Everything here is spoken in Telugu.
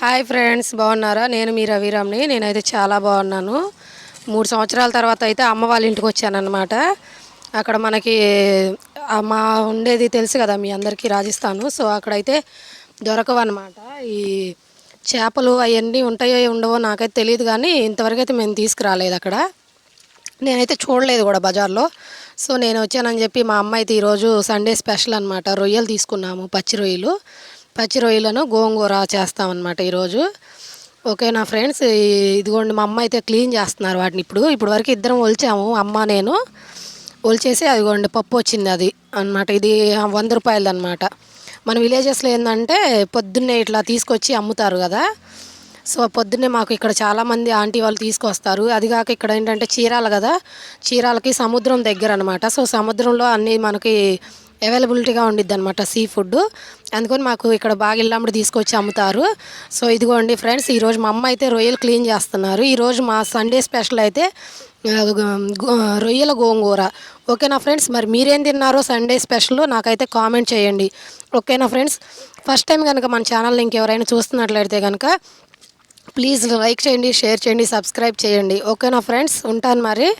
హాయ్ ఫ్రెండ్స్, బాగున్నారా? నేను మీ రవిరామ్ని. నేనైతే చాలా బాగున్నాను. 3 సంవత్సరాల తర్వాత అయితే అమ్మ వాళ్ళ ఇంటికి వచ్చానన్నమాట. అక్కడ మనకి మా ఉండేది తెలుసు కదా మీ అందరికీ, రాజస్థాను. సో అక్కడైతే దొరకవన్నమాట. ఈ చేపలు అవన్నీ ఉంటాయో ఉండవో నాకైతే తెలియదు, కానీ ఇంతవరకు అయితే మేము తీసుకురాలేదు అక్కడ. నేనైతే చూడలేదు కూడా బజార్లో. సో నేను వచ్చానని చెప్పి మా అమ్మ అయితే ఈరోజు సండే స్పెషల్ అనమాట, రొయ్యలు తీసుకున్నాము. పచ్చి రొయ్యలను గోంగూర చేస్తామన్నమాట ఈరోజు. ఓకేనా ఫ్రెండ్స్, ఇదిగోండి మా అమ్మ అయితే క్లీన్ చేస్తున్నారు వాటిని. ఇప్పుడు వరకు ఇద్దరం ఒలిచాము, అమ్మ నేను. ఒలిచేసి అదిగోండి పప్పు వచ్చింది అది అనమాట. ఇది 100 రూపాయలది అనమాట. మన విలేజెస్లో ఏంటంటే పొద్దున్నే ఇట్లా తీసుకొచ్చి అమ్ముతారు కదా. సో పొద్దున్నే మాకు ఇక్కడ చాలామంది ఆంటీ వాళ్ళు తీసుకొస్తారు. అది కాక ఇక్కడ ఏంటంటే చీరాల కదా, చీరాలకి సముద్రం దగ్గర అనమాట. సో సముద్రంలో అన్నీ మనకి అవైలబిలిటీగా ఉండిద్ది అనమాట, సీ ఫుడ్. అందుకని మాకు ఇక్కడ బాగా ఇళ్ళమ్మడి తీసుకొచ్చి అమ్ముతారు. సో ఇదిగోండి ఫ్రెండ్స్, ఈరోజు మా అమ్మ అయితే రొయ్యలు క్లీన్ చేస్తున్నారు. ఈరోజు మా సండే స్పెషల్ అయితే రొయ్యల గోంగూర. ఓకేనా ఫ్రెండ్స్, మరి మీరేం తిన్నారో సండే స్పెషల్ నాకైతే కామెంట్ చేయండి. ఓకేనా ఫ్రెండ్స్, ఫస్ట్ టైం కనుక మన ఛానల్ని ఇంకెవరైనా చూస్తున్నట్లయితే కనుక ప్లీజ్ లైక్ చేయండి, షేర్ చేయండి, సబ్స్క్రైబ్ చేయండి. ఓకేనా ఫ్రెండ్స్, ఉంటాను మరి.